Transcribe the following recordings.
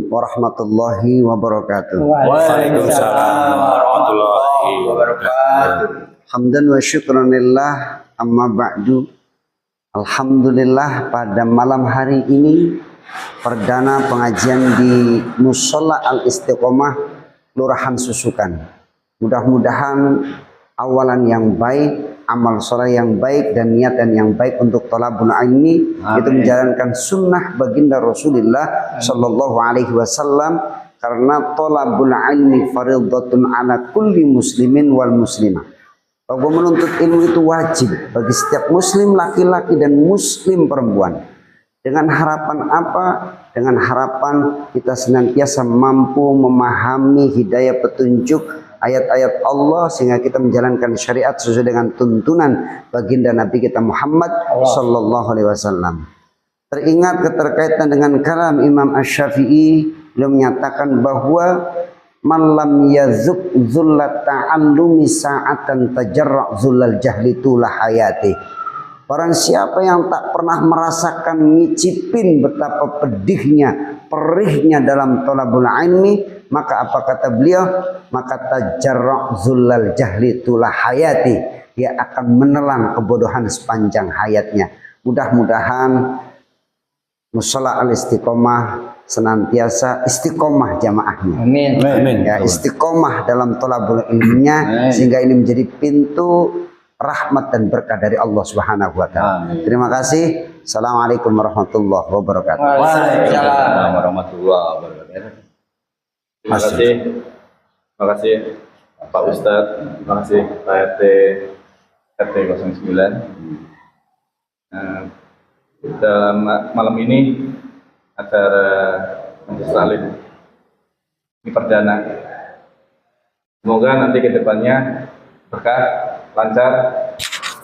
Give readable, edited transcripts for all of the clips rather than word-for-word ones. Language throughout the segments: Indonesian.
warahmatullahi wabarakatuh. Waalaikumsalam warahmatullahi wabarakatuh. Hamdan wa syukran lillah, amma ba'du. Alhamdulillah, pada malam hari ini perdana pengajian di Mushola Al-Istiqomah Kelurahan Susukan. Mudah-mudahan awalan yang baik, amal soleh yang baik, dan niatan yang baik untuk thalabul ilmi, itu menjalankan sunnah baginda Rasulullah Shallallahu Alaihi Wasallam, karena thalabul ilmi fardhatun ala kulli muslimin wal muslimah. Bahwa menuntut ilmu itu wajib bagi setiap muslim laki-laki dan muslim perempuan. Dengan harapan apa? Dengan harapan kita senantiasa mampu memahami hidayah petunjuk ayat-ayat Allah, sehingga kita menjalankan syariat sesuai dengan tuntunan baginda Nabi kita Muhammad Sallallahu Alaihi Wasallam. Teringat keterkaitan dengan kalam Imam Asy-Syafi'i, beliau menyatakan bahwa malam yazuk zullat ta'allumi sa'atan tajarra' zullal jahli tula hayati. Orang siapa yang tak pernah merasakan ngicipin betapa pedihnya, perihnya dalam thalabul ilmi, maka apa kata beliau? Maka tajarra' zullal jahli tula hayati, dia akan menelan kebodohan sepanjang hayatnya. Mudah-mudahan Mushola Al-Istiqomah senantiasa istiqomah jamaahnya. Amin. Amin. Ya, istiqomah dalam thalabul ilminya, sehingga ini menjadi pintu rahmat dan berkah dari Allah Subhanahu wa taala. Terima kasih. Assalamualaikum warahmatullahi wabarakatuh. Waalaikumsalam warahmatullahi wabarakatuh. Terima kasih. Terima kasih Pak Ustadz, terima kasih Pak RT 09. Dalam malam ini acara majelis taklim ini perdana. Semoga nanti ke depannya berkah, lancar,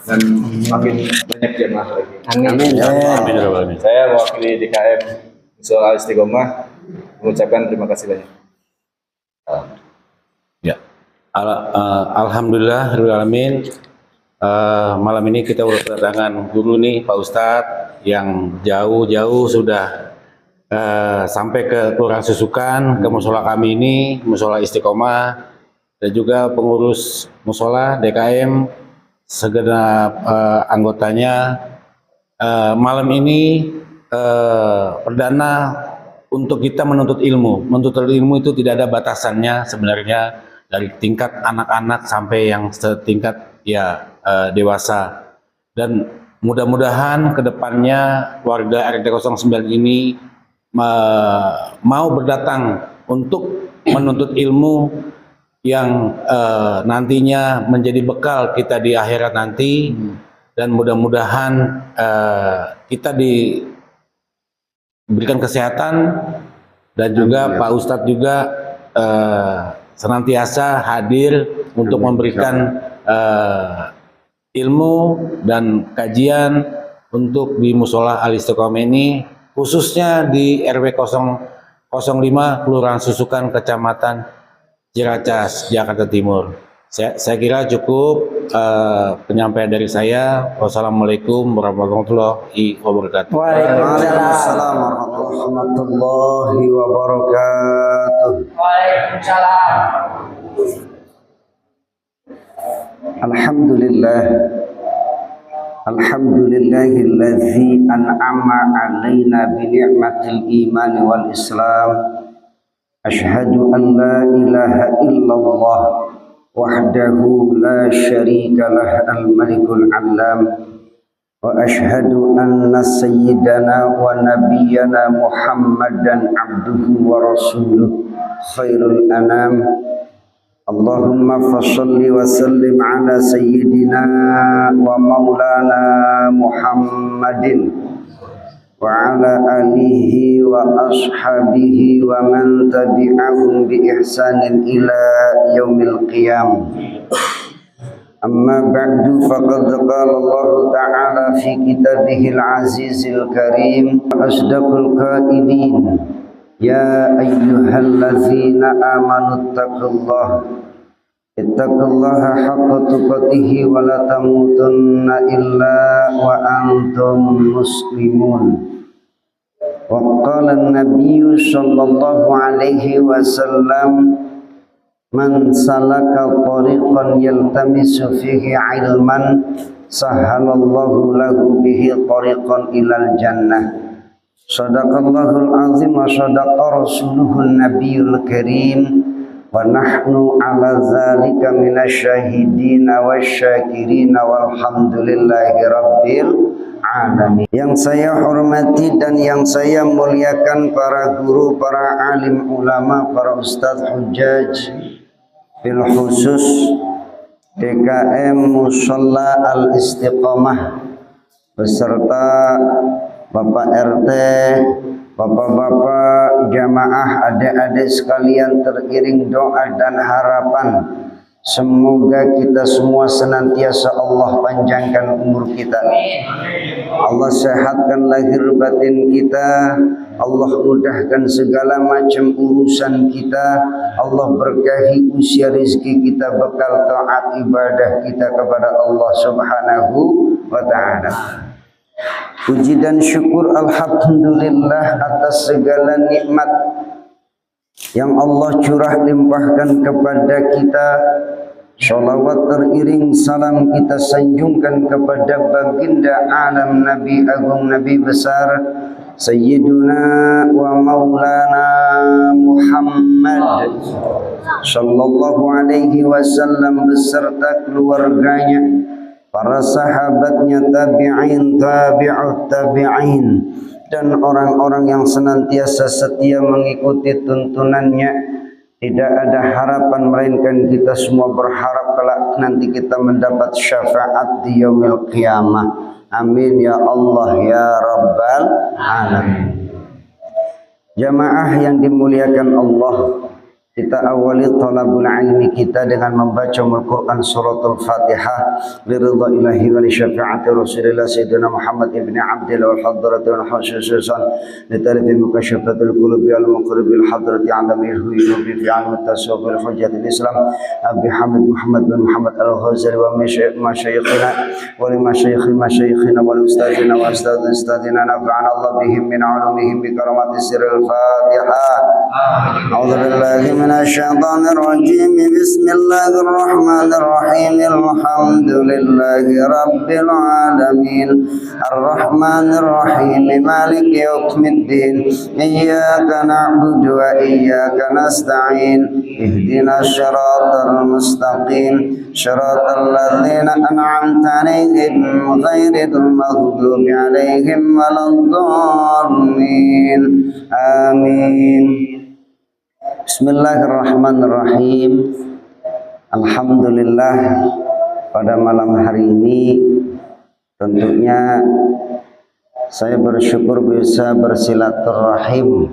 dan makin banyak jemaah lagi. Amin. Saya mewakili DKM Mushola Al-Istiqomah mengucapkan terima kasih banyak. Ya. Alhamdulillah alamin. Malam ini kita berkedatangan guru nih, Pak Ustadz, yang jauh-jauh sudah sampai ke Kelurahan Susukan, ke mushola kami ini, Mushola Istiqomah, dan juga pengurus mushola DKM, segenap anggotanya. Malam ini perdana untuk kita menuntut ilmu. Menuntut ilmu itu tidak ada batasannya sebenarnya, dari tingkat anak-anak sampai yang setingkat dewasa. Dan mudah-mudahan kedepannya warga RT 09 ini mau berdatang untuk menuntut ilmu yang nantinya menjadi bekal kita di akhirat nanti. Dan mudah-mudahan kita diberikan kesehatan, dan juga Pak Ustadz juga senantiasa hadir untuk memberikan ilmu dan kajian untuk di Mushola Al-Istiqomah ini, khususnya di RW 005 Kelurahan Susukan, Kecamatan Ciracas, Jakarta Timur. Saya kira cukup penyampaian dari saya. Wassalamualaikum warahmatullahi wabarakatuh. Waalaikumsalam warahmatullahi wabarakatuh. Waalaikumsalam. Alhamdulillah. Alhamdulillahilladzi an'ama 'alaina bi ni'matil iman wal islam. Asyhadu an la ilaha illallah wahdahu la syarika lah al-malikul 'allam. Wa asyhadu anna sayyidana wa nabiyyana Muhammadan abduhu wa rasuluh khairul anam. Allahumma fassalli wa sallim ala sayyidina wa maulana Muhammadin wa ala alihi wa ashabihi wa man tabi'ahum bi ihsanin ila yaumil qiyam. Amma ba'du, faqad qala Allah ta'ala fi kitabihil azizil karim, asdaqul qailin, ya ayyuhallazina amanu ittaqullaha haqqa tuqatih wa la tamutunna illa wa antum muslimun. Wa qala an-nabiy sallallahu alaihi wasallam man salaka tariqan yaltamisu fihi ilman sahhalallahu lahu bihi tariqan ilal jannah. Shadaqallahul azim wa shadaqa rasuluhun nabiyul karim wa nahnu ala zalika minasyahidina wasyakirina walhamdulillahi rabbil alamin. Yang saya hormati dan yang saya muliakan para guru, para alim ulama, para ustadz hujjaj, bil khusus DKM Musholla Al-Istiqomah beserta Bapak RT, Bapak-bapak jamaah, adik-adik sekalian, teriring doa dan harapan semoga kita semua senantiasa Allah panjangkan umur kita, Allah sehatkan lahir batin kita, Allah mudahkan segala macam urusan kita, Allah berkahi usia rezeki kita, bekal taat ibadah kita kepada Allah Subhanahu wa ta'ala. Puji dan syukur alhamdulillah atas segala nikmat yang Allah curah limpahkan kepada kita. Sholawat teriring salam kita sanjungkan kepada baginda alam Nabi agung, Nabi besar Sayyiduna wa Maulana Muhammad sallallahu alaihi wasallam beserta keluarganya, para sahabatnya, tabi'in, tabi'ut tabi'in, dan orang-orang yang senantiasa setia mengikuti tuntunannya. Tidak ada harapan melainkan kita semua berharap kelak nanti kita mendapat syafaat di yaumil qiyamah. Amin ya Allah ya Rabbal alamin. Jamaah yang dimuliakan Allah, kita awali talabul ilmi kita dengan membaca Al-Quran suratul Fatihah liridha ilahi wa li syafaati Rasulillah Sayyidina Muhammad ibn Abdillah wal hadrati wal khususan li tarifi mukasyafatul qulubi al muqribil hadrati adamil huyubi fi ilmi tasawuf wal hujjatil Islam Abi Hamid Muhammad bin Muhammad al-Ghazali wa masyayikhina wa li masyayikhina wa li ustadzina wa ustadzina nafa'ana Allah bihim min ulumihim bi karamati sirril Fatihah. A'udzu billahi من الشيطان الرجيم. بسم الله الرحمن الرحيم. الحمد لله رب العالمين الرحمن الرحيم مالك يوم الدين إياك نعبد وإياك نستعين اهدنا الصراط المستقيم صراط الذين أنعمت عليهم غير المغضوب عليهم ولا الضالين آمين. Bismillahirrahmanirrahim. Alhamdulillah, pada malam hari ini tentunya saya bersyukur bisa bersilaturahim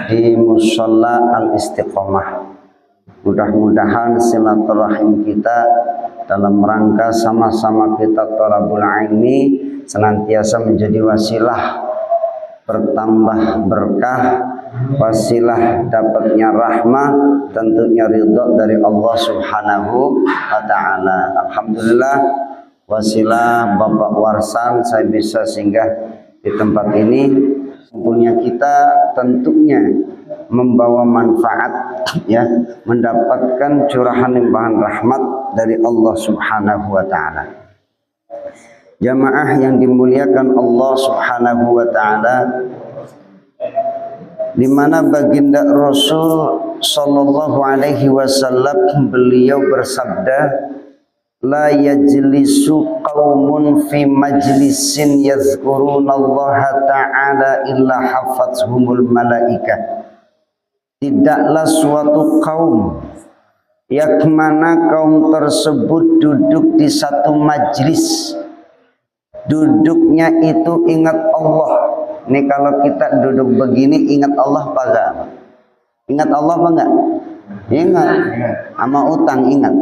di Musholla Al-Istiqomah. Mudah-mudahan silaturahim kita dalam rangka sama-sama kita thalabul ilmi senantiasa menjadi wasilah bertambah berkah, wasilah dapatnya rahmah, tentunya ridha dari Allah Subhanahu wa ta'ala. Alhamdulillah, wasilah Bapak Warsan saya bisa singgah di tempat ini. Tentunya kita tentunya membawa manfaat, ya, mendapatkan curahan limpahan rahmat dari Allah Subhanahu wa ta'ala. Jamaah yang dimuliakan Allah Subhanahu wa ta'ala, di mana baginda Rasul sallallahu alaihi wasallam beliau bersabda, la yajlisu qaumun fi majlisin yazkurunallaha ta'ala illa hafathumul malaikah. Tidaklah suatu kaum yang mana kaum tersebut duduk di satu majlis, duduknya itu ingat Allah. Ini kalau kita duduk begini ingat Allah apa enggak? Ingat Allah apa enggak? Ingat. Sama utang ingat.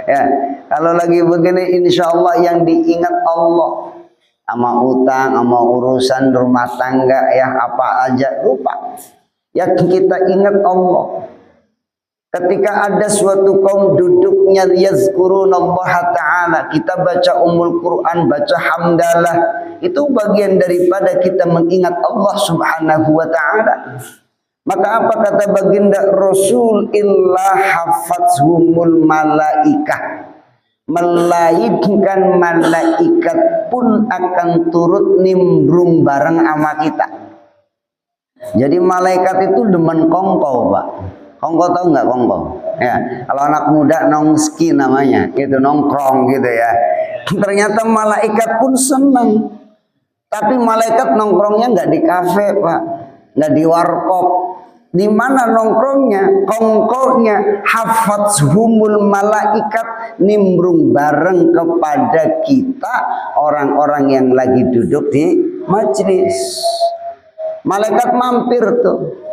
Ya, kalau lagi begini insya Allah yang diingat Allah. Sama utang, sama urusan rumah tangga, ya apa aja lupa. Yang kita ingat Allah. Ketika ada suatu kaum duduknya yazkurunallaha ta'ala, kita baca Ummul Quran, baca hamdalah, itu bagian daripada kita mengingat Allah Subhanahu wa taala. Maka apa kata baginda Rasul, illa hafatzhumul malaikah, melainkan malaikat pun akan turut nimbrung bareng sama kita. Jadi malaikat itu demen kongko, Pak. Kongko tahu nggak kongko? Ya, kalau anak muda nongski namanya, itu nongkrong gitu ya. Ternyata malaikat pun senang. Tapi malaikat nongkrongnya nggak di kafe, Pak, nggak di warkop. Di mana nongkrongnya? Kongkonya hafatzhumul malaikat, nimbrung bareng kepada kita orang-orang yang lagi duduk di majlis. Malaikat mampir tuh.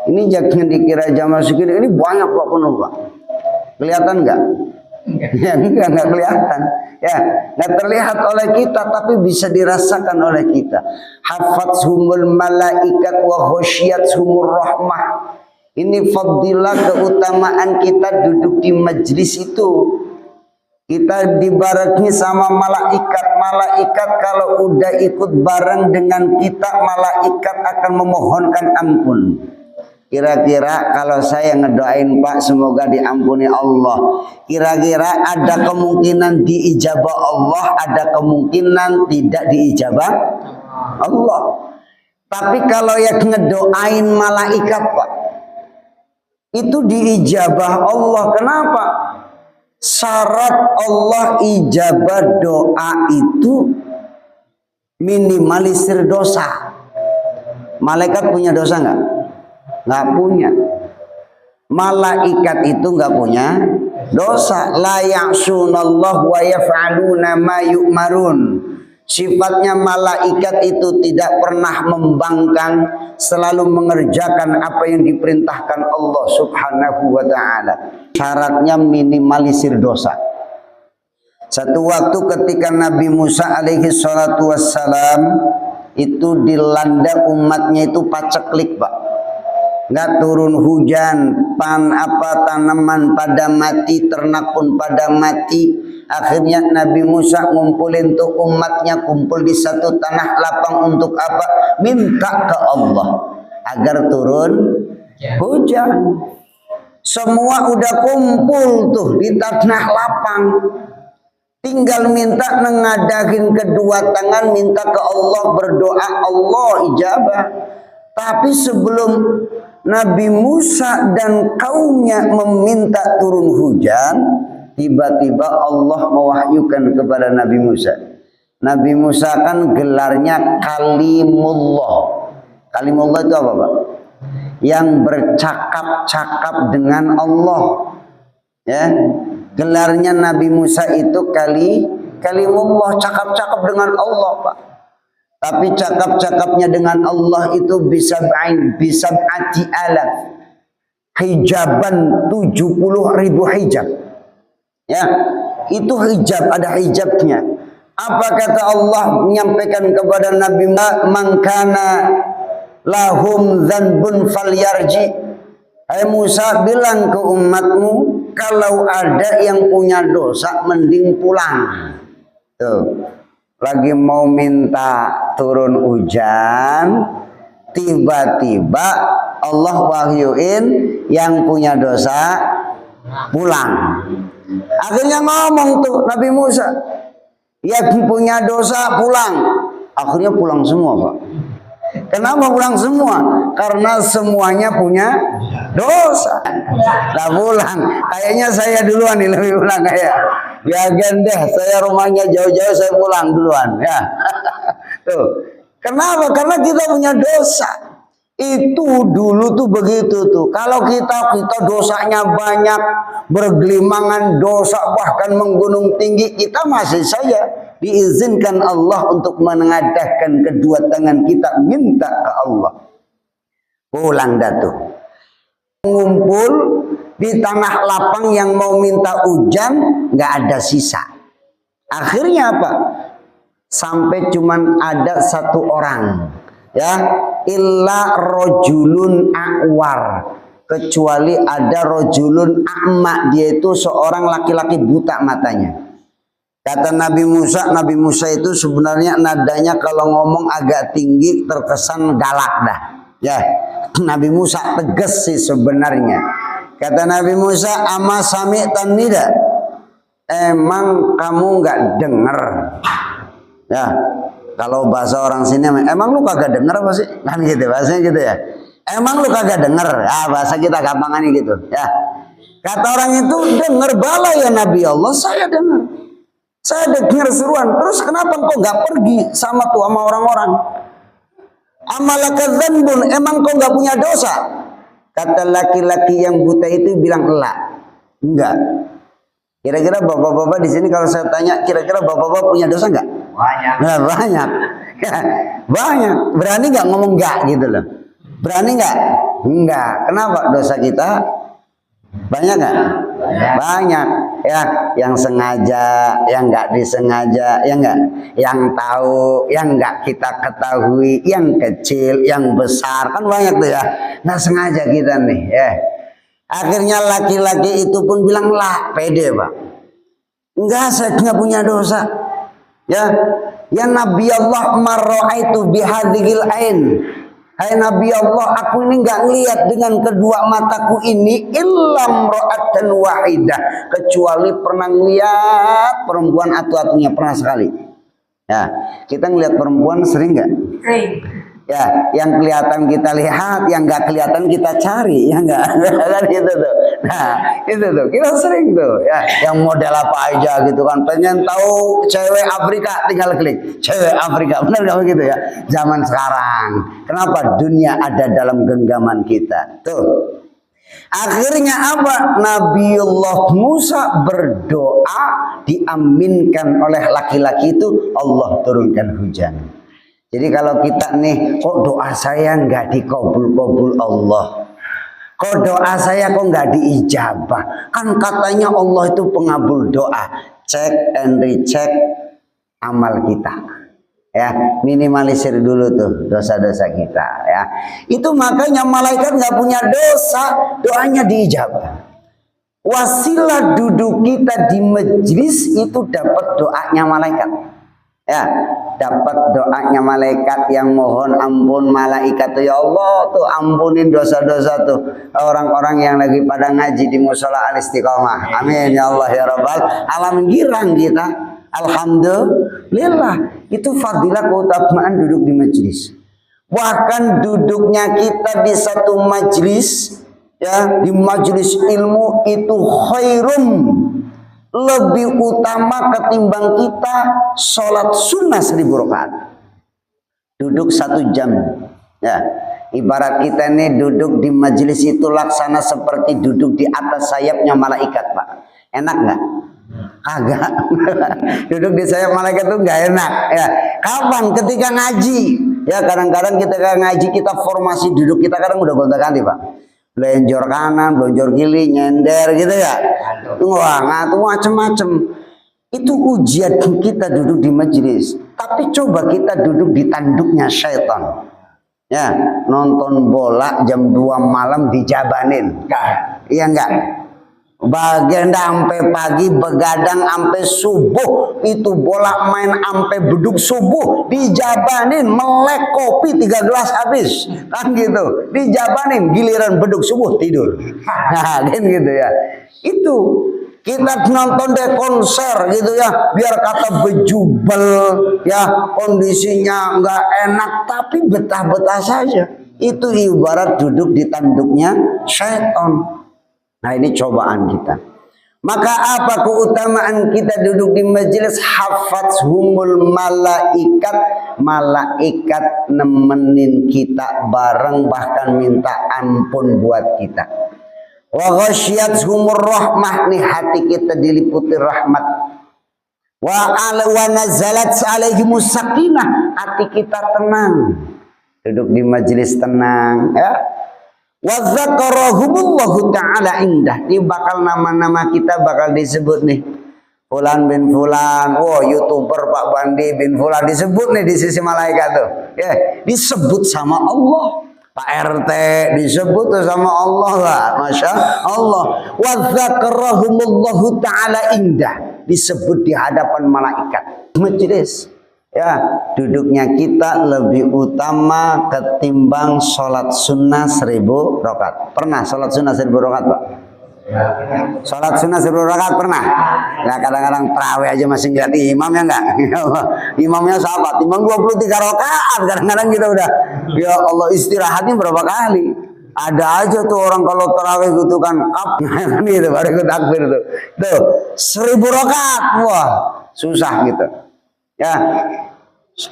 Ini jangan dikira jamaah segini, ini banyak Pak penuh Pak. Kelihatan nggak? Ya enggak kelihatan. Ya, nggak terlihat oleh kita, tapi bisa dirasakan oleh kita. Hafatzhumul malaikat wa khosyiathumur rahmah. Ini fadilah, keutamaan kita duduk di majlis itu. Kita dibarengi sama malaikat. Malaikat kalau udah ikut bareng dengan kita, malaikat akan memohonkan ampun. Kira-kira kalau saya ngedoain Pak semoga diampuni Allah, kira-kira ada kemungkinan diijabah Allah, ada kemungkinan tidak diijabah Allah. Tapi kalau yang ngedoain malaikat Pak, itu diijabah Allah. Kenapa? Syarat Allah ijabah doa itu minimalisir dosa. Malaikat punya dosa nggak? Nggak punya. Malaikat itu nggak punya dosa. La ya'sunallahu wa yaf'aluna ma yu'marun. Sifatnya malaikat itu tidak pernah membangkang, selalu mengerjakan apa yang diperintahkan Allah Subhanahu wa ta'ala. Syaratnya minimalisir dosa. Satu waktu ketika Nabi Musa alaihi salatu wassalam itu dilanda umatnya itu paceklik Pak, nggak turun hujan, tanaman pada mati, ternak pun pada mati. Akhirnya Nabi Musa ngumpulin tuh umatnya, kumpul di satu tanah lapang untuk apa? Minta ke Allah agar turun hujan. Semua udah kumpul tuh di tanah lapang, tinggal minta ngadahin kedua tangan, minta ke Allah, berdoa, Allah ijabah. Tapi sebelum Nabi Musa dan kaumnya meminta turun hujan, tiba-tiba Allah mewahyukan kepada Nabi Musa. Nabi Musa kan gelarnya Kalimullah. Kalimullah itu apa Pak? Yang bercakap-cakap dengan Allah. Ya, gelarnya Nabi Musa itu Kalimullah, cakap-cakap dengan Allah Pak. Tapi cakap-cakapnya dengan Allah itu bisa ati alaf hijaban, 70.000 hijab. Ya, itu hijab, ada hijabnya. Apa kata Allah menyampaikan kepada Nabi, man kana lahum dzanbun falyarji. Hai Musa, bilang ke umatmu, kalau ada yang punya dosa mending pulang. Tuh, lagi mau minta turun hujan, tiba-tiba Allah wahyuin yang punya dosa pulang. Akhirnya ngomong tuh Nabi Musa, yang punya dosa pulang. Akhirnya pulang semua Pak. Kenapa pulang semua? Karena semuanya punya dosa. Nah pulang. Kayaknya saya duluan nih lebih pulang kayak. Ya deh, saya rumahnya jauh-jauh, saya pulang duluan ya. Tuh. Kenapa? Karena kita punya dosa. Itu dulu tuh begitu tuh. Kalau kita dosanya banyak, bergelimangan dosa bahkan menggunung tinggi, kita masih saja diizinkan Allah untuk menengadahkan kedua tangan kita minta ke Allah. Pulang dah tuh. Ngumpul di tanah lapang yang mau minta hujan, nggak ada sisa. Akhirnya apa? Sampai cuman ada satu orang, ya, illa rojulun a'war, kecuali ada rojulun a'ma, dia itu seorang laki-laki buta matanya. Kata Nabi Musa itu sebenarnya nadanya kalau ngomong agak tinggi terkesan galak dah. Ya, Nabi Musa tegas sih sebenarnya. Kata Nabi Musa, "Ama sami'tan nida?" Emang kamu nggak dengar? Ya, kalau bahasa orang sini, emang lu kagak denger apa sih? Kan gitu bahasanya gitu ya. Emang lu kagak denger? Ya, bahasa kita gampangannya gitu. Ya, kata orang itu, denger bala ya Nabi Allah, saya dengar. Saya dengar seruan. Terus kenapa engkau nggak pergi sama orang-orang? Amalaka dzanbun, emang kau nggak punya dosa? Kata laki-laki yang buta itu bilang, enggak. Kira-kira bapak-bapak di sini kalau saya tanya, kira-kira bapak-bapak punya dosa enggak? Banyak. Nah, banyak. Banyak. Berani nggak ngomong enggak gitu loh? Berani nggak? Enggak. Kenapa? Dosa kita banyak nggak? Banyak. Ya, yang sengaja, yang nggak disengaja, ya enggak? Yang tahu, yang nggak kita ketahui, yang kecil, yang besar, kan banyak tuh ya. Nggak sengaja kita nih, ya. Akhirnya laki-laki itu pun bilang, pede Pak. Enggak, saya nggak punya dosa. Ya Nabi Allah, marra'aitu bihadhil ain. Hai Nabi Allah, aku ini nggak ngelihat dengan kedua mataku ini illam ra'atan wahidah, kecuali pernah ngelihat perempuan atu-atunya, pernah sekali. Ya, kita ngelihat perempuan sering nggak? Sering. Ya, yang kelihatan kita lihat, yang nggak kelihatan kita cari, ya nggak? Kan gitu tuh. Nah, itu tuh kita sering tuh, ya, yang model apa aja gitu kan. Pengen tahu cewek Afrika, tinggal klik cewek Afrika, benar nggak begitu ya? Zaman sekarang, kenapa dunia ada dalam genggaman kita? Tuh. Akhirnya apa? Nabiullah Musa berdoa, diaminkan oleh laki-laki itu, Allah turunkan hujan. Jadi kalau kita nih, kok doa saya nggak dikabul-kabul Allah, kok doa saya kok nggak diijabah, kan katanya Allah itu pengabul doa. Cek and recheck amal kita, ya, minimalisir dulu tuh dosa-dosa kita, ya. Itu makanya malaikat nggak punya dosa, doanya diijabah. Wasilah duduk kita di majlis itu dapat doanya malaikat. Ya, dapat doanya malaikat yang mohon ampun malaikat tuh, ya Allah tuh ampunin dosa-dosa tuh orang-orang yang lagi pada ngaji di musola Al Istiqomah. Amin ya Allah ya Rabbal alamin. Girang kita, alhamdulillah. Itu fadilah keutamaan duduk di majlis. Bahkan duduknya kita di satu majlis, ya, di majlis ilmu itu khairum, lebih utama ketimbang kita sholat sunnah 1000 rakaat. Duduk 1 jam, ya. Ibarat kita nih duduk di majelis itu laksana seperti duduk di atas sayapnya malaikat, Pak. Enak nggak? Kagak. Duduk di sayap malaikat itu nggak enak, ya. Kapan? Ketika ngaji, ya. Kadang-kadang kita ngaji, kita formasi duduk kita kadang udah gonta-ganti, Pak. Belonjor kanan, belonjor kiri, nyender gitu ya. Wah, ngatu macem-macem. Itu ujian kita duduk di majelis. Tapi coba kita duduk di tanduknya syaitan. Ya, nonton bola jam 2 malam dijabanin. Iya enggak? Bagian sampai pagi, begadang sampai subuh, itu bola main sampai beduk subuh, dijabanin, melek kopi 3 gelas habis, kan gitu, dijabanin, giliran beduk subuh tidur. Nah, kan gitu ya. Itu kita nonton deh konser gitu ya, biar kata bejubel, ya, kondisinya nggak enak, tapi betah-betah saja. Itu ibarat duduk di tanduknya syaitan. Nah, ini cobaan kita. Maka apa keutamaan kita duduk di majelis? Hafadzhumul malaikat. Malaikat nemenin kita bareng, bahkan minta ampun buat kita. Wa ghasyiyatuhumur rahmah, nih hati kita diliputi rahmat. Wa nazalat alaihimus sakinah, hati kita tenang. Duduk di majelis tenang, ya. Wa dzakarahumullahu ta'ala indah. Ini bakal nama-nama kita bakal disebut nih. Fulan bin Fulan, oh YouTuber Pak Bandi bin Fulan, disebut nih di sisi malaikat tuh. Ya, disebut sama Allah. Pak RT disebut tuh sama Allah lah, Masya Allah. Wa dzakarahumullahu ta'ala indah. disebut di hadapan malaikat. Majelis. Ya, duduknya kita lebih utama ketimbang sholat sunnah 1000 rakaat. Pernah sholat sunnah 1000 rakaat, Pak? Sholat sunnah 1000 rakaat pernah? Nah, kadang-kadang terawih aja masih ngeliat imamnya enggak? Imamnya sahabat, imam 23 rakaat. Kadang-kadang kita udah, ya Allah, istirahatnya berapa kali? Ada aja tuh orang kalau terawih gitu kan, gitu, baru ikut takbir tuh. Tuh, 1000 rakaat, wah, susah gitu. Ya,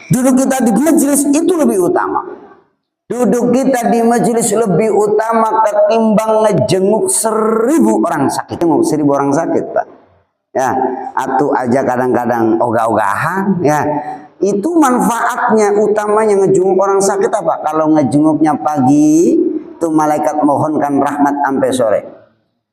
duduk kita di majelis itu lebih utama. Duduk kita di majelis lebih utama ketimbang ngejenguk 1000 orang sakit. Jenguk 1000 orang sakit, Pak. Ya, atau aja kadang-kadang ogah-ogahan. Ya, itu manfaatnya utamanya ngejenguk orang sakit apa? Kalau ngejenguknya pagi, itu malaikat mohonkan rahmat sampai sore.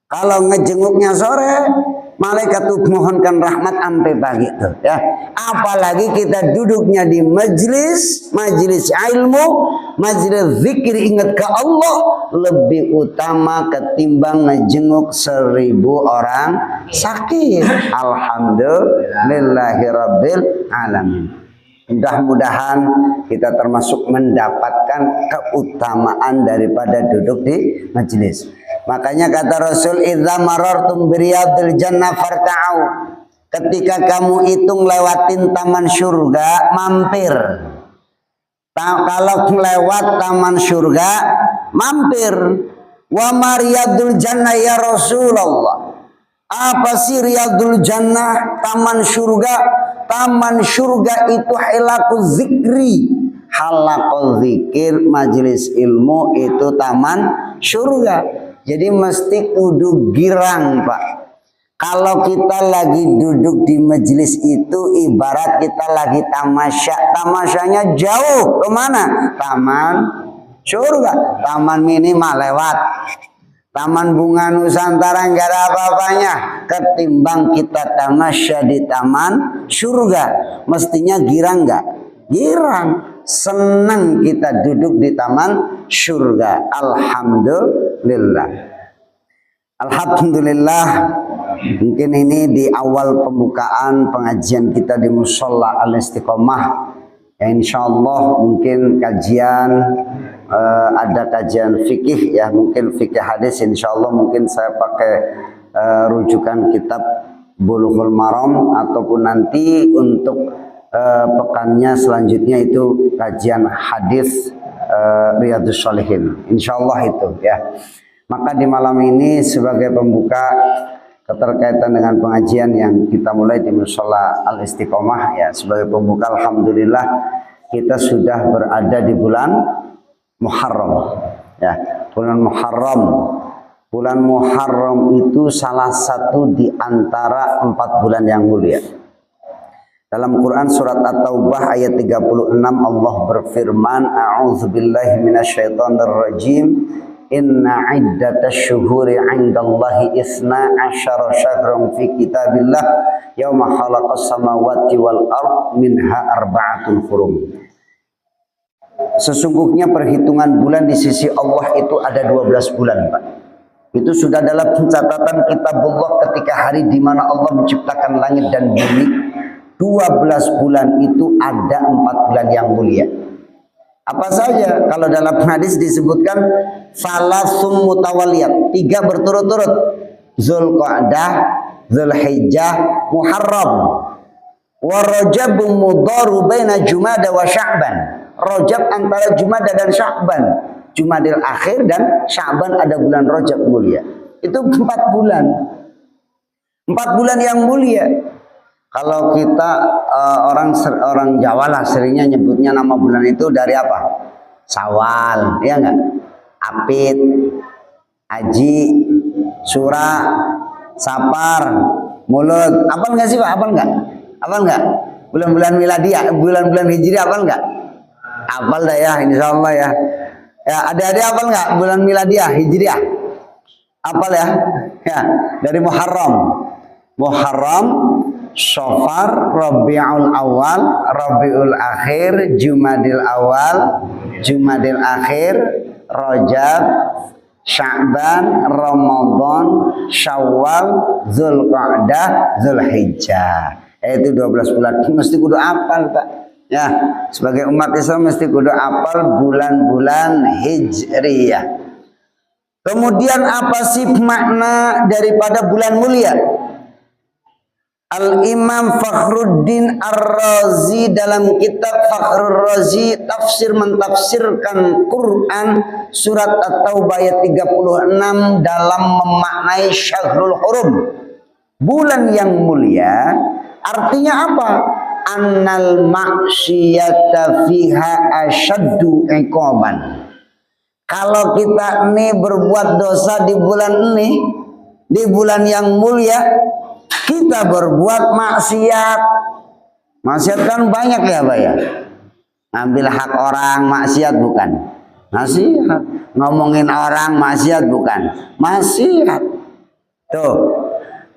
Kalau ngejenguknya sore, malaikat tuh mohonkan rahmat sampai pagi tuh, ya. Apalagi kita duduknya di majelis ilmu, majelis zikir, ingat ke Allah, lebih utama ketimbang ngejenguk 1000 orang sakit. Alhamdulillahirabbil alamin. Mudah-mudahan kita termasuk mendapatkan keutamaan daripada duduk di majelis. Makanya kata Rasul, idza marartum biriyadil jannah farta'u. Ketika kamu itu ngelewatin taman surga, mampir. Kalau lewat taman surga, mampir. Wa mariyadul jannah ya Rasulullah. Apa sih riyadul jannah, taman surga? Taman surga itu halaqul zikri. Halaqul zikir, majelis ilmu itu taman surga. Jadi mesti kudu girang, Pak. Kalau kita lagi duduk di majelis itu ibarat kita lagi tamasya. Tamasyanya jauh kemana? Taman surga. Taman minimal lewat. Taman bunga Nusantara nggak ada apa-apanya ketimbang kita tamasya di taman surga. Mestinya girang nggak? Girang. Senang kita duduk di taman surga. Alhamdulillah. Alhamdulillah. Mungkin ini di awal pembukaan pengajian kita di Musholla Al-Istiqomah. Ya, insya Allah mungkin kajian ada kajian fikih, ya, mungkin fikih hadis. Insya Allah mungkin saya pakai rujukan kitab Bulughul Maram, ataupun nanti untuk pekannya selanjutnya itu kajian hadis Riyadhus Shalihin. Insya Allah itu, ya. Maka di malam ini sebagai pembuka keterkaitan dengan pengajian yang kita mulai di Musholla Al-Istiqomah, ya, sebagai pembuka, alhamdulillah kita sudah berada di bulan Muharram, ya. Bulan Muharram. Bulan Muharram itu salah satu di antara 4 bulan yang mulia. Dalam Quran surat At-Taubah ayat 36 Allah berfirman, a'udzubillahi minasyaitonirrajim, inna iddatash syuhuri 'indallahi 12 syahran fi kitabillah yauma khalaqas samawati wal ard minha arba'atun hurum. Sesungguhnya perhitungan bulan di sisi Allah itu ada 12 bulan, Pak. Itu sudah dalam catatan kitabullah ketika hari di mana Allah menciptakan langit dan bumi. 12 bulan itu ada 4 bulan yang mulia. Apa saja? Kalau dalam hadis disebutkan falasum mutawaliyat, 3 berturut-turut. Zulqa'dah, Zulhijjah, Muharram. Wa Rajabun mudharu baina Jumada wa Sya'ban. Rajab antara Jumada dan Sya'ban. Jumadil akhir dan Sya'ban ada bulan Rajab mulia. Itu 4 bulan. 4 bulan yang mulia. Kalau kita orang Jawa lah seringnya nyebutnya nama bulan itu dari apa? Syawal, ya enggak? Apit, Haji, Sura, Sapar, Mulut. Apal enggak sih, Pak? Apal enggak? Apal enggak? Bulan-bulan miladiah, bulan-bulan hijriah apal enggak? Apal dah ya, insyaallah ya. Ya, adik-adik apal enggak bulan miladiah, hijriah? Apal ya? Ya, dari Muharram. Muharram, Syafar, Rabiul Awal, Rabiul Akhir, Jumadil Awal, Jumadil Akhir, Rajab, Sya'ban, Ramadan, Syawal, Zulqa'dah, Zulhijjah. Itu 12 bulan. Mesti kudu apal, Pak. Ya, sebagai umat Islam mesti kudu apal bulan-bulan Hijriyah. Kemudian apa sih makna daripada bulan mulia? Al-Imam Fakhruddin Ar-Razi dalam kitab Fakhrur Razi tafsir mentafsirkan Quran surat At-Taubah ayat 36 dalam memaknai Syahrul Hurum, bulan yang mulia. Artinya apa? Annal ma'siyata fiha asyaddu iqaban. Kalau kita nih berbuat dosa di bulan ini, di bulan yang mulia, kita berbuat maksiat. Maksiat kan banyak ya, Pak ya. Ambil hak orang, maksiat bukan? Maksiat. Ngomongin orang, maksiat bukan? Maksiat. Tuh.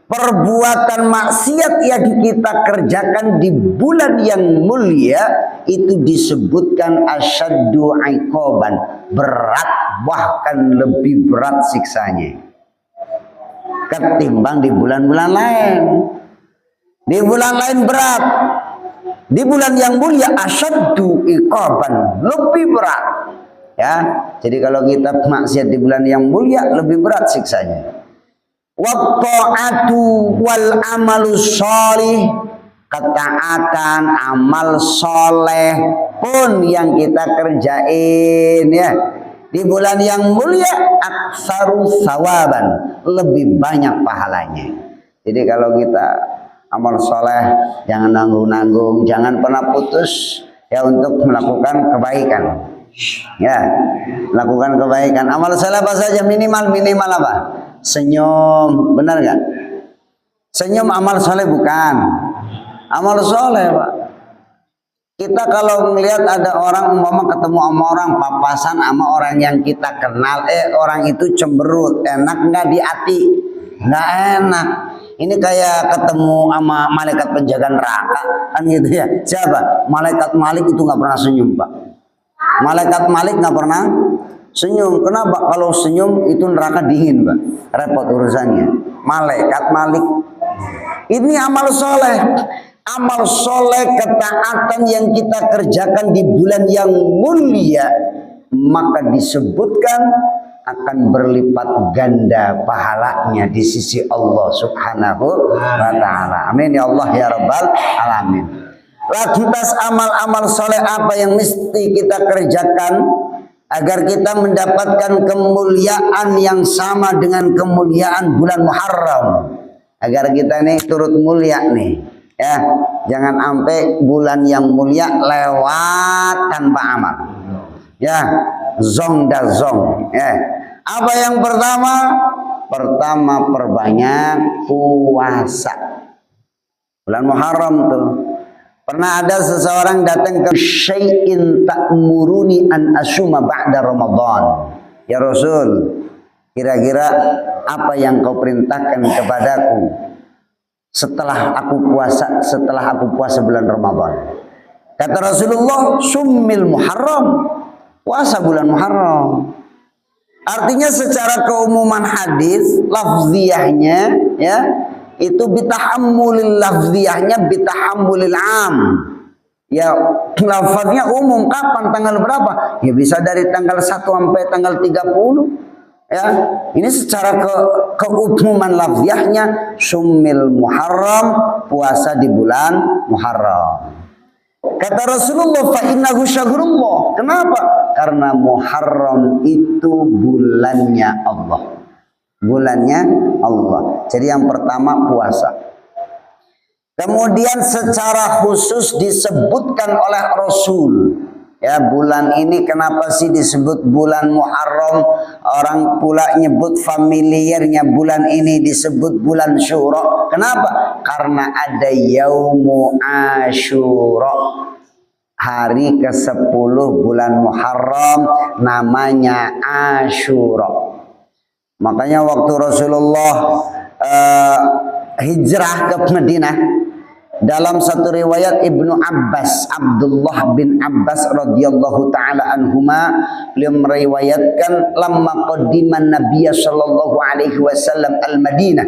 Perbuatan maksiat yang kita kerjakan di bulan yang mulia itu disebutkan asyaddu iqaban, berat, bahkan lebih berat siksanya ketimbang di bulan-bulan lain. Di bulan lain berat, di bulan yang mulia asyaddu iqaban, lebih berat. Ya, jadi kalau kita maksiat di bulan yang mulia lebih berat siksanya. Wa ta'atu wal amalu sholih, ketaatan, amal soleh pun yang kita kerjain ya di bulan yang mulia aksaru sawaban, lebih banyak pahalanya. Jadi kalau kita amal soleh jangan nanggung-nanggung, jangan pernah putus ya untuk melakukan kebaikan. Ya, lakukan kebaikan. Amal soleh apa saja? Minimal apa? Senyum, benar nggak? Senyum amal soleh bukan? Amal soleh, Pak. Kita kalau melihat ada orang umpama ketemu sama orang papasan sama orang yang kita kenal, orang itu cemberut, enak nggak di hati? Nggak enak. Ini kayak ketemu sama malaikat penjaga neraka, kan gitu ya? Siapa? Malaikat Malik itu nggak pernah senyum, Pak. Malaikat Malik nggak pernah senyum. Kenapa? Kalau senyum itu neraka dingin, Pak. Repot urusannya. Malaikat Malik. Ini amal soleh. Amal soleh, ketaatan yang kita kerjakan di bulan yang mulia, maka disebutkan akan berlipat ganda pahalanya di sisi Allah Subhanahu wa ta'ala. Amin ya Allah ya Rabbal alamin. Lantas amal-amal soleh apa yang mesti kita kerjakan agar kita mendapatkan kemuliaan yang sama dengan kemuliaan bulan Muharram, agar kita nih turut mulia nih ya, jangan sampai bulan yang mulia lewat tanpa amal ya, zong dah zong ya. Apa yang pertama? Pertama, perbanyak puasa. Bulan Muharram tuh pernah ada seseorang datang ke syai'in ta'muruni an asuma ba'da Ramadan. Ya Rasul, kira-kira apa yang kau perintahkan kepadaku setelah aku puasa bulan Ramadan? Kata Rasulullah, summil Muharram, puasa bulan Muharram. Artinya secara keumuman hadis lafziyahnya ya, itu bitahammulil lafziyahnya bitahammulil am. Ya lafaznya umum, kapan, tanggal berapa? Ya bisa dari tanggal 1 sampai tanggal 30. Ya, ini secara keumuman lafziyahnya summil Muharram, puasa di bulan Muharram. Kata Rasulullah, fa innahu syahrullah. Kenapa? Karena Muharram itu bulannya Allah. Bulannya Allah. Jadi yang pertama puasa. Kemudian secara khusus disebutkan oleh Rasul. Ya, bulan ini kenapa sih disebut bulan Muharram? Orang pula nyebut familiarnya bulan ini disebut bulan Syura. Kenapa? Karena ada Yaumu Asyura. Hari ke-10 bulan Muharram namanya Asyura. Makanya waktu Rasulullah hijrah ke Madinah, Dalam satu riwayat Ibnu Abbas, Abdullah bin Abbas radhiyallahu taala anhuma, beliau meriwayatkan lamma qaddiman Nabiy sallallahu alaihi wasallam al-Madinah.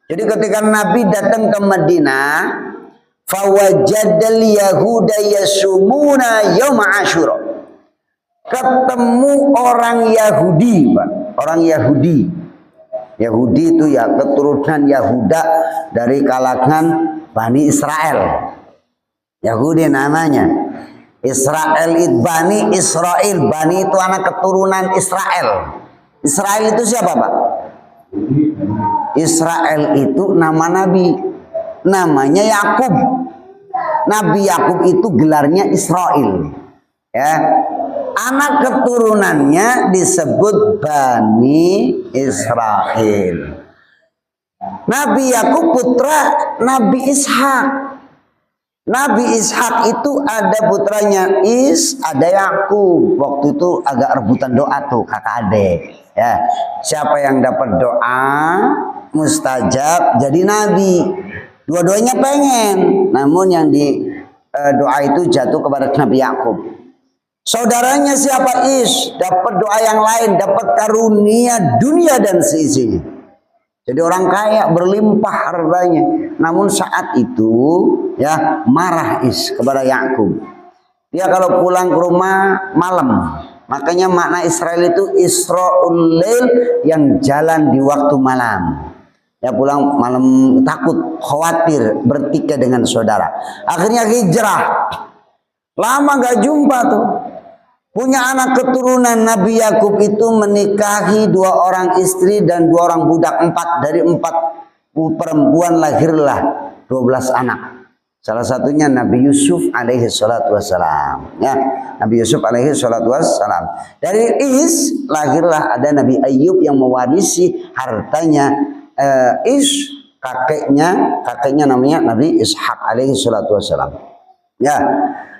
Jadi ketika Nabi datang ke Madinah, fawajadal yahuda yasumuna yaum Asyura. Ketemu orang Yahudi, Pak. Orang Yahudi. Yahudi itu ya keturunan Yahuda dari kalangan Bani Israel. Yahudi namanya. Israel itu Bani Israel. Bani itu anak keturunan Israel. Israel itu siapa, Pak? Israel itu nama Nabi. Namanya Yakub. Nabi Yakub itu gelarnya Israel. Ya. Anak keturunannya disebut Bani Israel. Nabi Yakub putra Nabi Ishak. Nabi Ishak itu ada putranya ada Yakub. Waktu itu agak rebutan doa tuh kakak adik. Ya, siapa yang dapat doa mustajab jadi nabi. Dua-duanya pengen, namun yang di doa itu jatuh kepada Nabi Yakub. Saudaranya siapa dapat doa yang lain, dapat karunia dunia dan seisinya. Jadi orang kaya berlimpah hartanya. Namun saat itu ya marah kepada Yakub. Dia kalau pulang ke rumah malam. Makanya makna Israel itu Isra'ul Lail, yang jalan di waktu malam. Ya pulang malam takut, khawatir bertikai dengan saudara. Akhirnya hijrah. Lama gak jumpa tuh. Punya anak keturunan Nabi Yakub itu menikahi 2 orang istri dan 2 orang budak. 4 dari 4 perempuan lahirlah 12 anak. Salah satunya Nabi Yusuf alaihi salatu wassalam. Ya, Nabi Yusuf alaihi salatu wassalam. Dari lahirlah ada Nabi Ayub yang mewarisi hartanya kakeknya namanya Nabi Ishak alaihi salatu wassalam. Ya.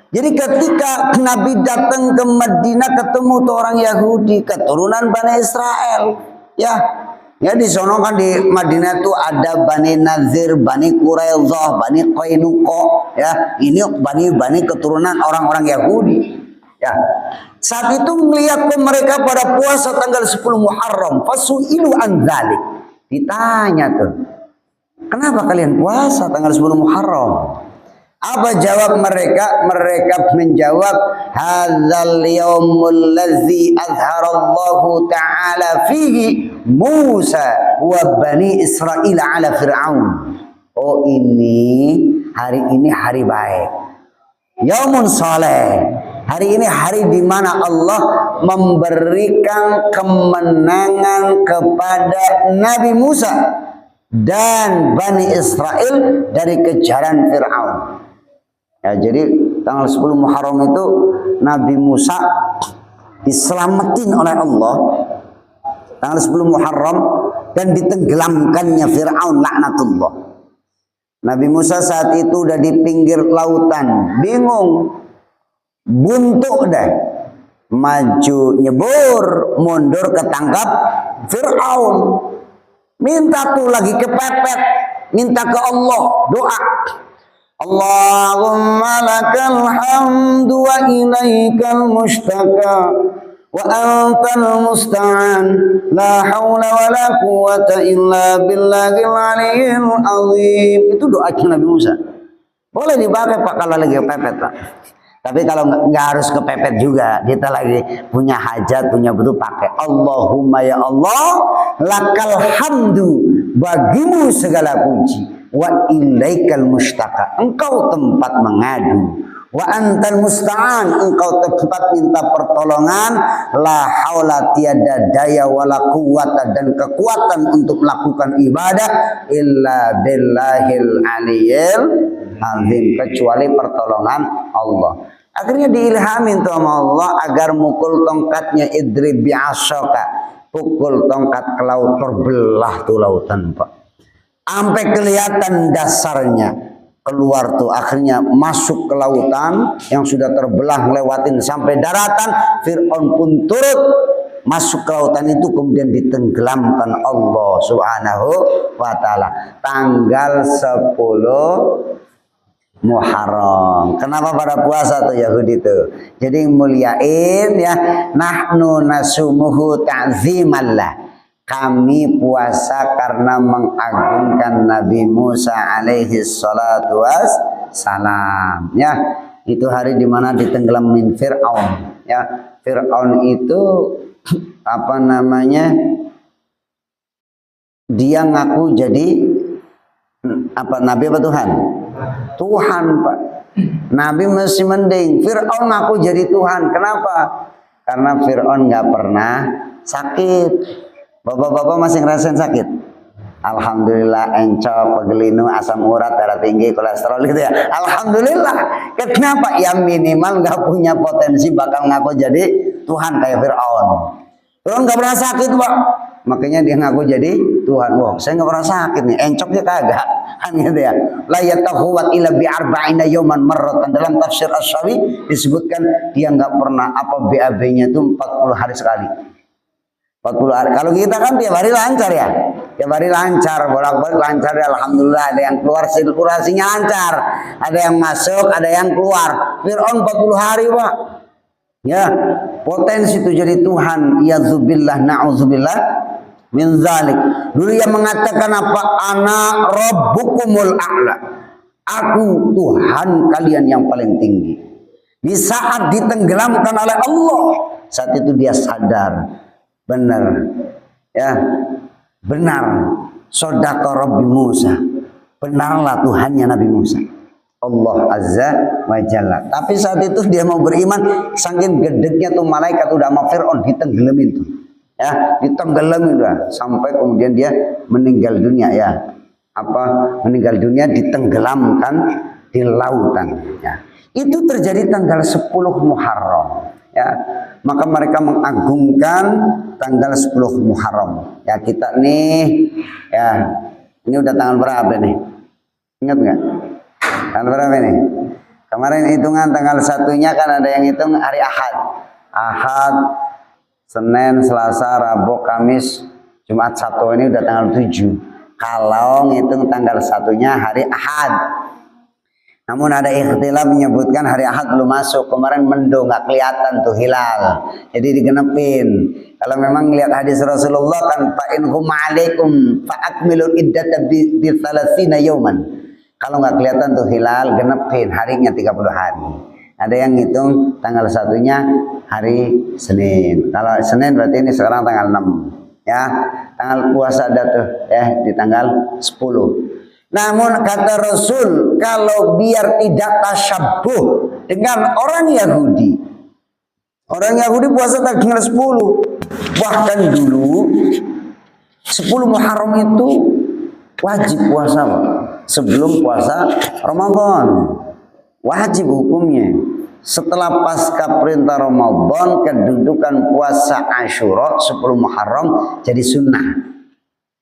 Jadi ketika Nabi datang ke Madinah ketemu tuh orang Yahudi keturunan Bani Israel. Ya di sono kan di Madinah itu ada Bani Nazir, Bani Quraidah, Bani Qainuqa. Ya, ini Bani keturunan orang-orang Yahudi. Ya. Saat itu melihat mereka pada puasa tanggal 10 Muharram, fasuilu an dzalik. Ditanya tuh, kenapa kalian puasa tanggal 10 Muharram? Apa jawab mereka? Mereka menjawab, hadzal yaumul ladzi azharallahu ta'ala fihi Musa wa bani Israil ala Fir'aun. Oh, hari ini hari baik. Yaumun saleh. Hari ini hari di mana Allah memberikan kemenangan kepada Nabi Musa dan Bani Israel dari kejaran Fir'aun. Ya, jadi tanggal 10 Muharram itu Nabi Musa diselamatin oleh Allah tanggal 10 Muharram dan ditenggelamkannya Fir'aun laknatullah. Nabi Musa saat itu udah di pinggir lautan, bingung, buntu dah, maju nyebur, mundur ketangkap Fir'aun. Minta tuh lagi kepepet, minta ke Allah, doa. Allahumma lakal hamdu wa ilaikal mustaka wa antal musta'an la hawla wa la quwata illa billahil aliyyil azim. Itu doanya Nabi Musa. Boleh dipakai Pak kalau lagi kepepet, Pak. Tapi kalau nggak harus kepepet juga, kita lagi punya hajat, punya butuh, pakai Allahumma ya Allah, lakal hamdu, bagimu segala puji, wa ilaikal mustaka, engkau tempat mengadu, wa antal musta'an, engkau tempat minta pertolongan, la haula, tiada daya wala quwata dan kekuatan untuk melakukan ibadah illa billahil aliyyil azim, kecuali pertolongan Allah. Akhirnya diilhamin tuh sama Allah agar mukul tongkatnya, idrib bi'asaka, pukul tongkat ke laut, terbelah tuh lautan, Pak. Sampai kelihatan dasarnya keluar tuh, akhirnya masuk ke lautan yang sudah terbelah, lewatin sampai daratan. Fir'aun pun turut masuk ke lautan itu, kemudian ditenggelamkan Allah Subhanahu wa ta'ala tanggal 10 Muharram. Kenapa pada puasa tuh Yahudi tuh? Jadi muliain ya, nahnu nasumuhu ta'zimallah. Kami puasa karena mengagungkan Nabi Musa alaihi salatu wassalam. Ya, itu hari dimana ditenggelamin Fir'aun. Ya, Fir'aun itu apa namanya? Dia ngaku jadi apa nabi apa Tuhan? Tuhan, Pak. Nabi masih mending. Fir'aun ngaku jadi Tuhan. Kenapa? Karena Fir'aun nggak pernah sakit. Bapak-bapak masih ngerasain sakit? Alhamdulillah, encok, pegelinu, asam urat, darah tinggi, kolesterol gitu ya. Alhamdulillah. Kenapa? Ya minimal nggak punya potensi bakal ngaku jadi Tuhan kayak Fir'aun. Fir'aun nggak pernah sakit, Pak. Makanya dia ngaku jadi Tuhan. Wah, saya nggak pernah sakit nih. Encoknya kagak. Kan gitu ya. La yatahuwat ila bi arba'ina yawman marratan. Dalam tafsir Asy-Syafi'i disebutkan dia nggak pernah apa BAB-nya itu 40 hari sekali. 40 hari. Kalau kita kan tiap hari lancar ya. Tiap hari lancar, bolak-balik lancar ya, alhamdulillah. Ada yang keluar sirkulasinya lancar. Ada yang masuk, ada yang keluar. Fir'aun 40 hari, Pak. Ya, potensi itu jadi Tuhan. Ya zubillah, na'udzubillah min zalik. Dulu yang mengatakan apa? Ana rabbukumul a'la. Aku Tuhan kalian yang paling tinggi. Di saat ditenggelamkan oleh Allah, saat itu dia sadar. Benar. Ya. Benar. Sodaka Rabbi Musa. Benarlah Tuhannya Nabi Musa. Allah Azza wa Jalla. Tapi saat itu dia mau beriman, saking gedegnya tuh malaikat udah sama Fir'aun ditenggelamin tuh. Ya, ditenggelamin udah sampai kemudian dia meninggal dunia ya. Apa meninggal dunia ditenggelamkan di lautan ya. Itu terjadi tanggal 10 Muharram ya. Maka mereka mengagungkan tanggal 10 Muharram. Ya kita nih ya, ini udah tanggal berapa nih? Ingat nggak? Tanggal berapa nih? Kemarin hitungan tanggal 1-nya kan ada yang hitung hari Ahad. Ahad, Senin, Selasa, Rabu, Kamis, Jumat, Sabtu, ini udah tanggal 7. Kalau ngitung tanggal 1-nya hari Ahad. Namun ada ikhtilaf menyebutkan hari Ahad belum masuk. Kemarin mendung, nggak kelihatan tuh hilal. Jadi digenepin. Kalau memang lihat hadis Rasulullah kan fa in hum alaikum fa akmilul iddata bi 30 yauman. Kalau nggak kelihatan tuh hilal, genepin harinya 30 hari. Ada yang ngitung tanggal 1-nya hari Senin. Kalau Senin berarti ini sekarang tanggal 6. Ya, tanggal puasa ada tuh ya di tanggal 10. Namun kata Rasul, kalau biar tidak tasyabbuh dengan orang Yahudi. Orang Yahudi puasa tanggal 10. Bahkan dulu 10 Muharram itu wajib puasa, Pak. Sebelum puasa Ramadan. Wajib hukumnya. Setelah pasca perintah Ramadan, kedudukan puasa Asyura 10 Muharram jadi sunnah.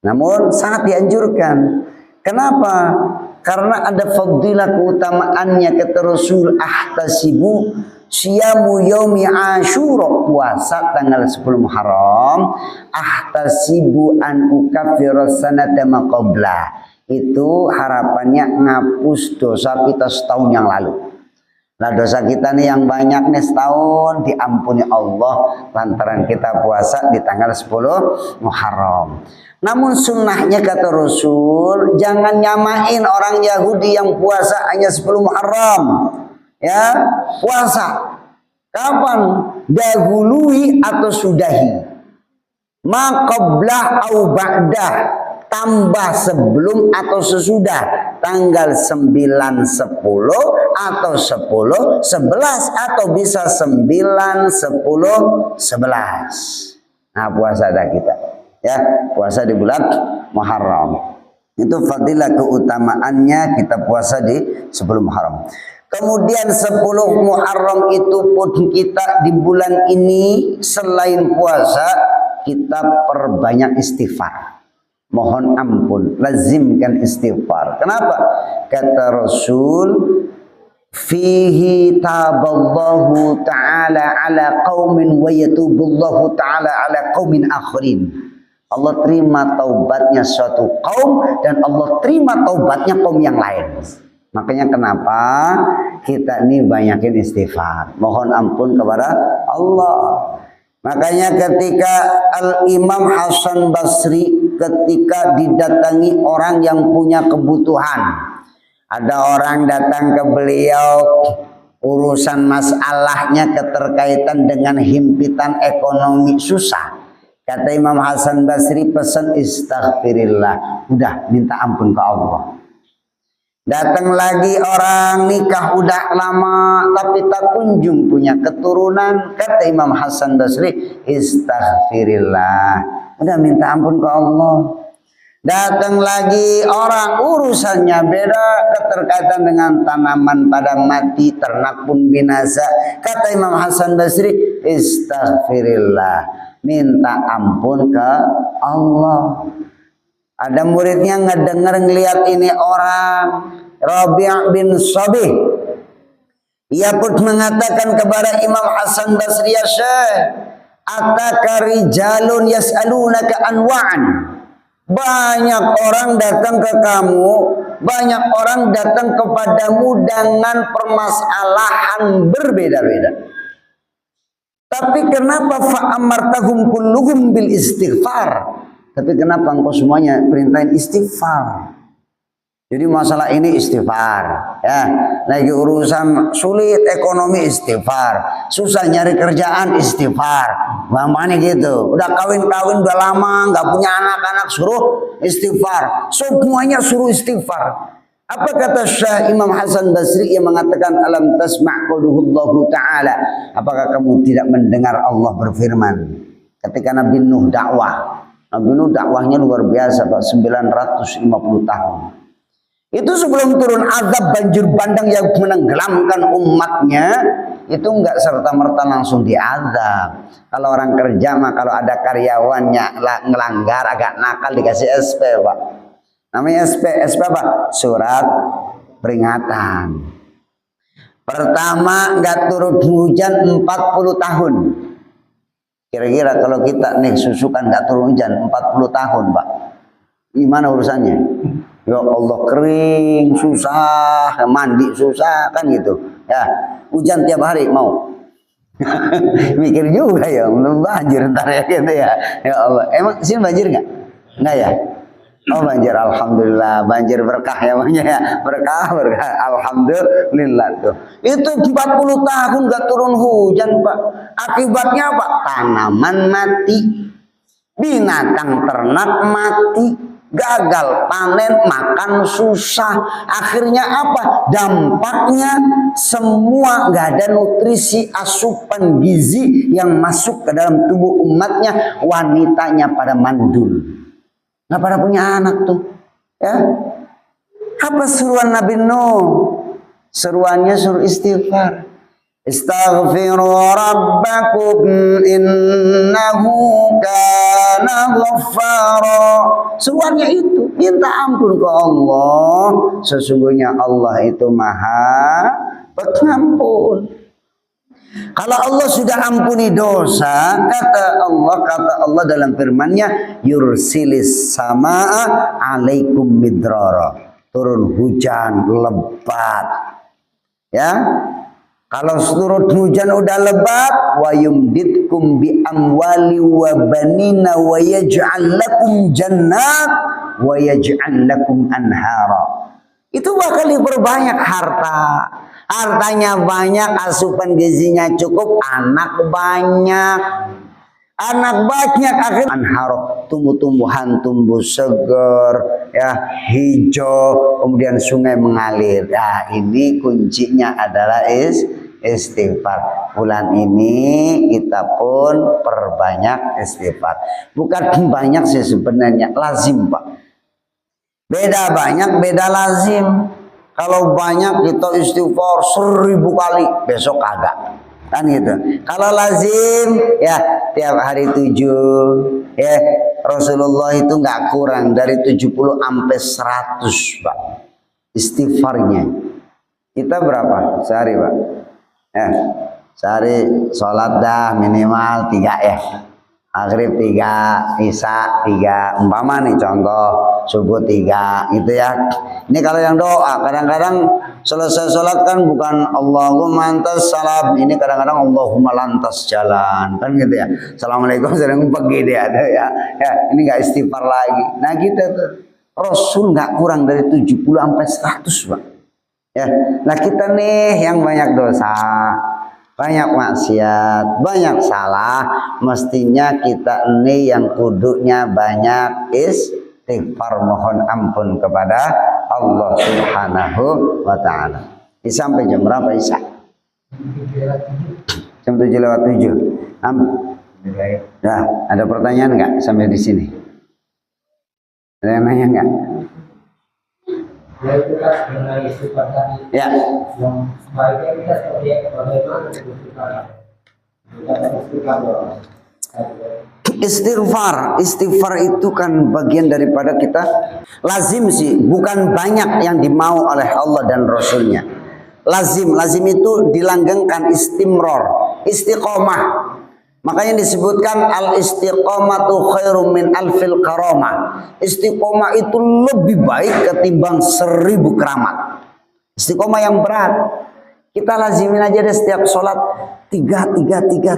Namun sangat dianjurkan. Kenapa? Karena ada fadilah keutamaannya kata Rasul, ahtasibu siyamu yaumi Asyura, puasa tanggal 10 Muharram, ahtasibu an ukaffira sanata ma qabla. Itu harapannya ngapus dosa kita setahun yang lalu. Nah dosa kita nih yang banyak nih setahun diampuni Allah lantaran kita puasa di tanggal 10 Muharram. Namun sunnahnya kata Rasul, jangan nyamain orang Yahudi yang puasa hanya 10 Muharram. Ya, puasa. Kapan? Dahului atau sudahi. Ma qablah au ba'dah. Tambah sebelum atau sesudah. Tanggal 9, 10 atau 10, 11 atau bisa 9, 10, 11. Nah puasa ada kita. Ya, puasa di bulan Muharram. Itu fadilah keutamaannya kita puasa di 10 Muharram. Kemudian 10 Muharram itu pun kita di bulan ini selain puasa kita perbanyak istighfar. Mohon ampun, lazimkan istighfar. Kenapa? Kata Rasul, fihi taballahu ta'ala ala qaumin wa yatubullahu ta'ala ala qaumin akhirin. Allah terima taubatnya suatu kaum dan Allah terima taubatnya kaum yang lain. Makanya kenapa kita ini banyakin istighfar, mohon ampun kepada Allah. Makanya ketika Al-Imam Hasan Basri ketika didatangi orang yang punya kebutuhan, ada orang datang ke beliau urusan masalahnya keterkaitan dengan himpitan ekonomi susah. Kata Imam Hasan Basri, pesan istaghfirillah, udah minta ampun ke Allah. Datang lagi orang nikah udah lama tapi tak kunjung punya keturunan. Kata Imam Hasan Basri, istaghfirillah, udah minta ampun ke Allah. Datang lagi orang urusannya beda, keterkaitan dengan tanaman pada mati, ternak pun binasa. Kata Imam Hasan Basri, istaghfirillah, minta ampun ke Allah. Ada muridnya ngedenger ngelihat ini orang, Rabi' bin Sabih. Ia pun mengatakan kepada Imam Hasan Basri, ya Syekh, ataka rijalun yas'alunaka anwa'an. Banyak orang datang ke kamu, banyak orang datang kepadamu dengan permasalahan berbeda-beda. Tapi kenapa fa'amartahum kulluhum bil istighfar? Tapi kenapa engkau semuanya perintahin istighfar? Jadi masalah ini istighfar, ya. Lagi urusan sulit ekonomi istighfar, susah nyari kerjaan istighfar. Mamanya gitu. Udah kawin-kawin udah lama, nggak punya anak-anak, suruh istighfar. Semuanya suruh istighfar. Apa kata Syekh Imam Hasan Basri yang mengatakan alam tasma' qauluhullahu ta'ala? Apakah kamu tidak mendengar Allah berfirman ketika Nabi Nuh dakwah? Nabi Nuh dakwahnya luar biasa, Pak, 950 tahun. Itu sebelum turun azab banjir bandang yang menenggelamkan umatnya, itu enggak serta-merta langsung diazab. Kalau orang kerja mah kalau ada karyawannya ngelanggar agak nakal dikasih SP, Pak. Namanya SP apa? Surat peringatan. Pertama enggak turun hujan 40 tahun. Kira-kira kalau kita nih susukan nggak turun hujan 40 tahun, Pak, gimana urusannya? Ya Allah, kering, susah, mandi susah, kan gitu. Ya, hujan tiap hari mau. Mikir juga ya, belum banjir ntar ya gitu ya. Ya Allah, emang sini banjir nggak? Nggak ya? Oh banjir, alhamdulillah, banjir berkah ya makanya ya, berkah, alhamdulillah tuh. Itu 40 tahun gak turun hujan, Pak. Akibatnya apa? Tanaman mati, binatang ternak mati, gagal panen, makan susah. Akhirnya apa? Dampaknya semua gak ada nutrisi, asupan gizi yang masuk ke dalam tubuh umatnya. Wanitanya pada mandul, nggak pada punya anak tuh, ya. Apa seruan Nabi Nuh? Seruannya suruh istighfar. Istaghfiru rabbakum innahu kana ghaffara. Seruannya itu, minta ampun ke Allah. Sesungguhnya Allah itu Maha Pengampun. Kalau Allah sudah ampuni dosa, kata Allah dalam firman-Nya, yursilis samaa alaikum midrara. Turun hujan lebat. Ya. Kalau turun hujan udah lebat, wa yumditkum bi amwali wa banina wa yaj'al lakum jannat wa yaj'al lakum anhara. Itu bakal diperbanyak harta. Hartanya banyak, asupan gizinya cukup, anak banyak. Anak banyak akhirnya anhar, tumbuh-tumbuhan tumbuh segar, ya, hijau, kemudian sungai mengalir. Nah, ini kuncinya adalah istighfar. Bulan ini kita pun perbanyak istighfar. Bukan banyak sih sebenarnya, lazim, Pak. Beda banyak, beda lazim. Kalau banyak kita istighfar 1000 kali, besok kagak. Kan gitu. Kalau lazim ya tiap hari 7, ya Rasulullah itu nggak kurang dari 70 sampai 100, Pak, istighfarnya. Kita berapa sehari, Pak? Sehari sholat dah minimal 3 ya. maghrib 3, isya 3, umpama nih contoh subuh 3 gitu ya. Ini kalau yang doa, kadang-kadang selesai sholat kan bukan Allahumma antas salam, ini kadang-kadang Allahumma lantas jalan kan gitu ya. Assalamualaikum sedang pergi dia ada ya. Ya, ini nggak istighfar lagi. Nah kita tuh Rasul nggak kurang dari 70 sampai 100 Pak. Ya, nah kita nih yang banyak dosa, banyak maksiat, banyak salah, mestinya kita ini yang kudunya banyak istighfar, mohon ampun kepada Allah Subhanahu wa ta'ala. Sampai jam berapa Isya? Jam 7:07. Nah, ada pertanyaan nggak sampai di sini? Ada yang nanya nggak? Ya itu kan mengenai istighfar tadi. Ya. Yang sebaiknya kita seperti bagaimana Istighfar itu kan bagian daripada kita lazim sih, bukan banyak yang dimau oleh Allah dan Rasulnya. Lazim itu dilanggengkan, istimror, istiqomah. Makanya disebutkan al-istiqomatu khairum min alfil karamah. Istiqomah itu lebih baik ketimbang 1000 keramat. Istiqomah yang berat. Kita lazimin aja deh setiap sholat 3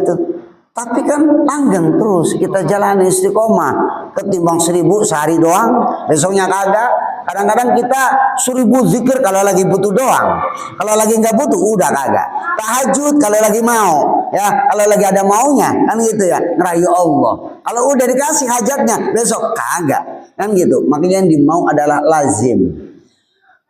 tuh. Tapi kan langgeng terus kita jalani istiqomah, ketimbang 1000 sehari doang, besoknya kagak. Kadang-kadang kita 1000 zikir kalau lagi butuh doang, kalau lagi nggak butuh udah kagak. Tahajud kalau lagi mau, ya kalau lagi ada maunya kan gitu ya, ngerayu Allah. Kalau udah dikasih hajatnya besok kagak kan gitu. Makanya yang dimau adalah lazim.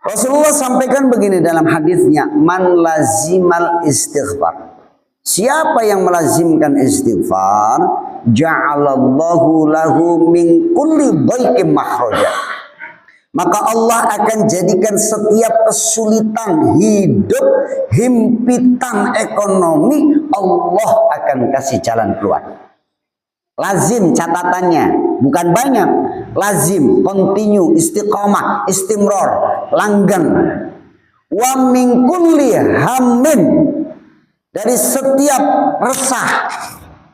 Rasulullah sampaikan begini dalam hadisnya, man lazimal istighfar. Siapa yang melazimkan istighfar, ja'alallahu lahu min kulli dhaiqin makhraja. Maka Allah akan jadikan setiap kesulitan hidup, himpitan ekonomi, Allah akan kasih jalan keluar. Lazim catatannya, bukan banyak. Lazim, continue, istiqomah, istimror, langgeng. Wa min kulli hammin, dari setiap resah.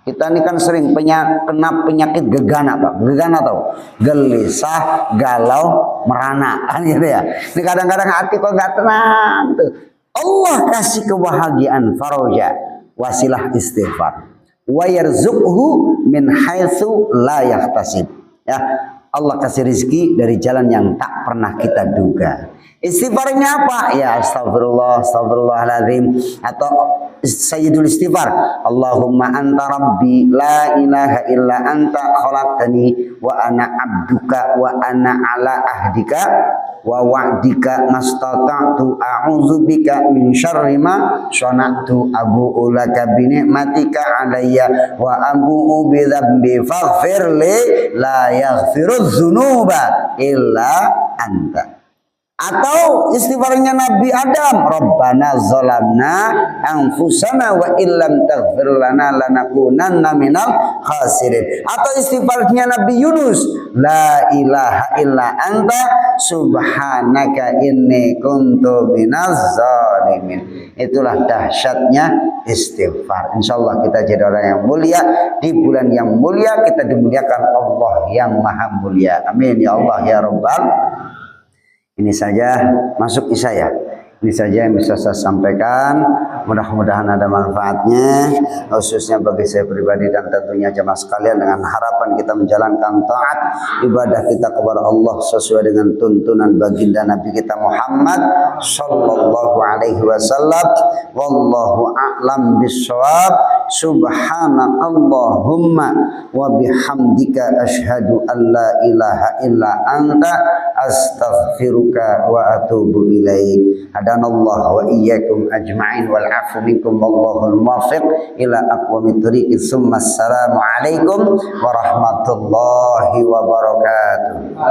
Kita ini kan sering kena penyakit gegana, Pak. Gegana tahu? Gelisah, galau, merana, kan gitu ya. Ini kadang-kadang hati kok nggak tenang tuh. Allah kasih kebahagiaan, faraja, wasilah istighfar. Wa yarzuqhu min haitsu la yahtasib. Ya, Allah kasih rizki dari jalan yang tak pernah kita duga. Istighfarnya apa? Ya astagfirullah, astagfirullahaladzim. Atau sayyidul istighfar, Allahumma anta rabbi la ilaha illa anta khalaqtani wa ana abduka wa ana ala ahdika wa wa'dika mastata'tu a'udzubika min syarri ma sana'tu abu'u laka bi ni'matika alayya wa abu'u bi dzambi faghfir li la yaghfirudz dzunuba illa anta. Atau istighfarnya Nabi Adam, Rabbana zalamna anfusana wa illam taghfir lana lanakunanna minal khasirin. Atau istighfarnya Nabi Yunus, la ilaha illa anta subhanaka inni kuntu minaz zalimin. Itulah dahsyatnya istighfar. Insyaallah kita jadi orang yang mulia di bulan yang mulia, kita dimuliakan Allah yang maha mulia. Amin ya Allah ya Rabbal. Ini saja masuk Isya ya. Ini saja yang bisa saya sampaikan. Mudah-mudahan ada manfaatnya, khususnya bagi saya pribadi dan tentunya jemaah sekalian, dengan harapan kita menjalankan taat ibadah kita kepada Allah sesuai dengan tuntunan baginda Nabi kita Muhammad sallallahu alaihi wasallam. Wallahu a'lam bissawab. Subhanakallahumma wa bihamdika asyhadu an la ilaha illa anta astaghfiruka wa atubu ilaik. Hadanallahu wa iyyakum ajma'in wal afu minkum wallahul muwaffiq ila aqwamit thoriq. Summa assalamu alaikum warahmatullahi wabarakatuh.